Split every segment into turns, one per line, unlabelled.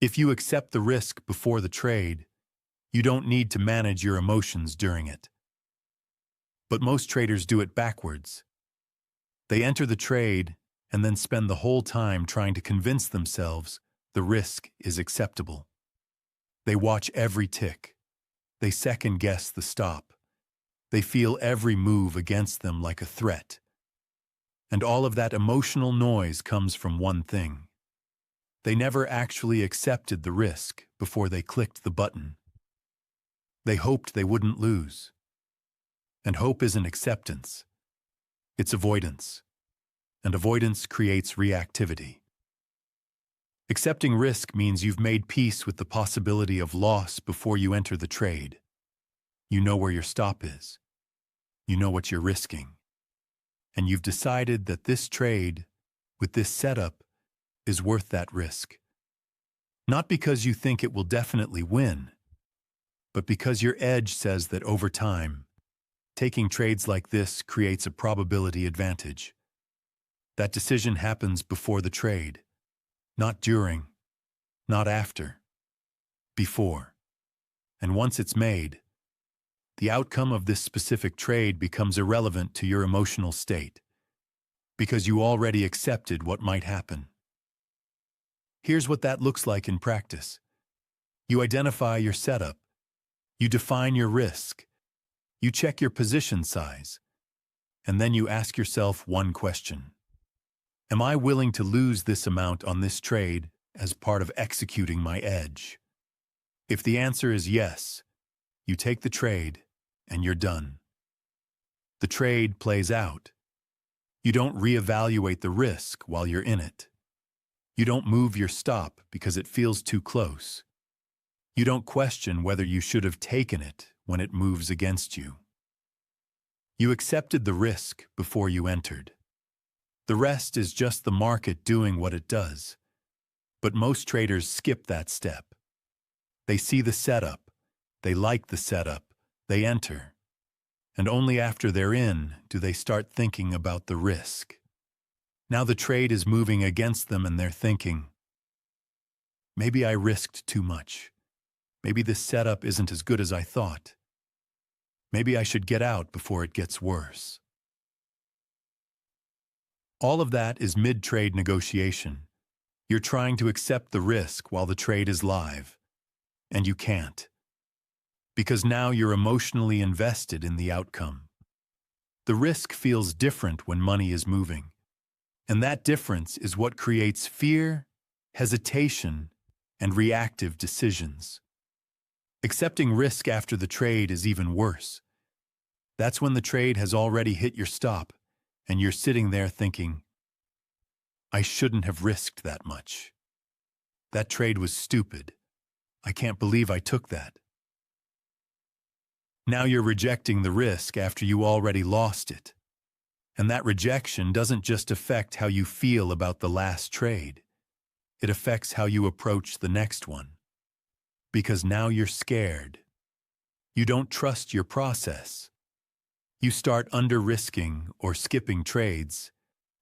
If you accept the risk before the trade, you don't need to manage your emotions during it. But most traders do it backwards. They enter the trade and then spend the whole time trying to convince themselves the risk is acceptable. They watch every tick. They second-guess the stop. They feel every move against them like a threat. And all of that emotional noise comes from one thing. They never actually accepted the risk before they clicked the button. They hoped they wouldn't lose. And hope isn't acceptance. It's avoidance. And avoidance creates reactivity. Accepting risk means you've made peace with the possibility of loss before you enter the trade. You know where your stop is. You know what you're risking. And you've decided that this trade, with this setup, is worth that risk. Not because you think it will definitely win, but because your edge says that over time, taking trades like this creates a probability advantage. That decision happens before the trade, not during, not after, before. And once it's made, the outcome of this specific trade becomes irrelevant to your emotional state, because you already accepted what might happen. Here's what that looks like in practice. You identify your setup. You define your risk. You check your position size. And then you ask yourself one question. Am I willing to lose this amount on this trade as part of executing my edge? If the answer is yes, you take the trade and you're done. The trade plays out. You don't reevaluate the risk while you're in it. You don't move your stop because it feels too close. You don't question whether you should have taken it when it moves against you. You accepted the risk before you entered. The rest is just the market doing what it does. But most traders skip that step. They see the setup, they like the setup, they enter. And only after they're in do they start thinking about the risk. Now the trade is moving against them and they're thinking, maybe I risked too much. Maybe this setup isn't as good as I thought. Maybe I should get out before it gets worse. All of that is mid-trade negotiation. You're trying to accept the risk while the trade is live. And you can't. Because now you're emotionally invested in the outcome. The risk feels different when money is moving. And that difference is what creates fear, hesitation, and reactive decisions. Accepting risk after the trade is even worse. That's when the trade has already hit your stop, and you're sitting there thinking, I shouldn't have risked that much. That trade was stupid. I can't believe I took that. Now you're rejecting the risk after you already lost it. And that rejection doesn't just affect how you feel about the last trade. It affects how you approach the next one. Because now you're scared. You don't trust your process. You start under-risking or skipping trades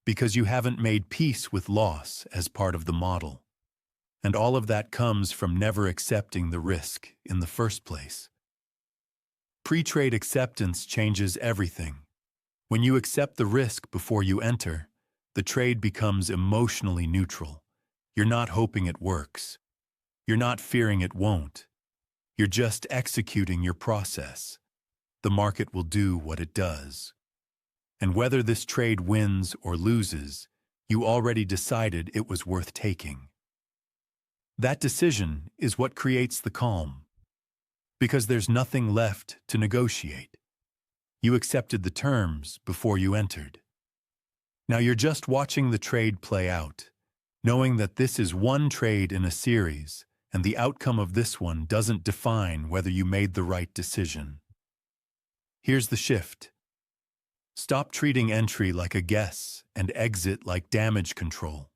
because you haven't made peace with loss as part of the model. And all of that comes from never accepting the risk in the first place. Pre-trade acceptance changes everything. When you accept the risk before you enter, the trade becomes emotionally neutral. You're not hoping it works. You're not fearing it won't. You're just executing your process. The market will do what it does. And whether this trade wins or loses, you already decided it was worth taking. That decision is what creates the calm. Because there's nothing left to negotiate. You accepted the terms before you entered. Now you're just watching the trade play out, knowing that this is one trade in a series, and the outcome of this one doesn't define whether you made the right decision. Here's the shift. Stop treating entry like a guess and exit like damage control.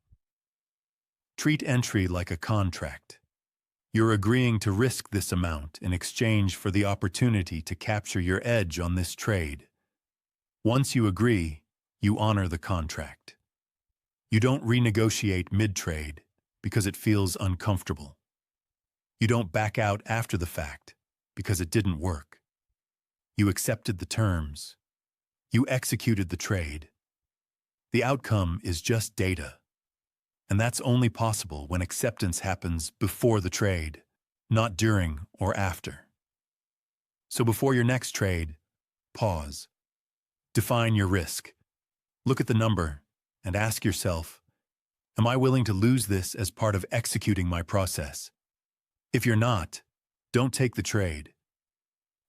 Treat entry like a contract. You're agreeing to risk this amount in exchange for the opportunity to capture your edge on this trade. Once you agree, you honor the contract. You don't renegotiate mid-trade because it feels uncomfortable. You don't back out after the fact because it didn't work. You accepted the terms. You executed the trade. The outcome is just data, and that's only possible when acceptance happens before the trade, not during or after. So before your next trade, pause. Define your risk. Look at the number and ask yourself, am I willing to lose this as part of executing my process? If you're not, don't take the trade.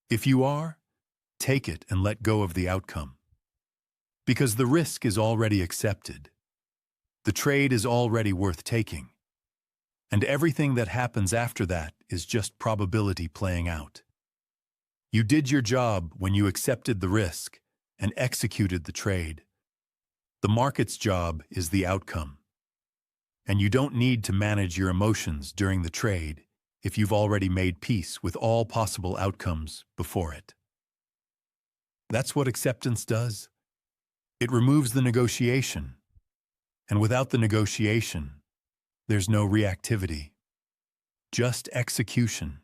If you are, take it and let go of the outcome. Because the risk is already accepted. The trade is already worth taking. And everything that happens after that is just probability playing out. You did your job when you accepted the risk and executed the trade. The market's job is the outcome. And you don't need to manage your emotions during the trade if you've already made peace with all possible outcomes before it. That's what acceptance does. It removes the negotiation. And without the negotiation, there's no reactivity, just execution.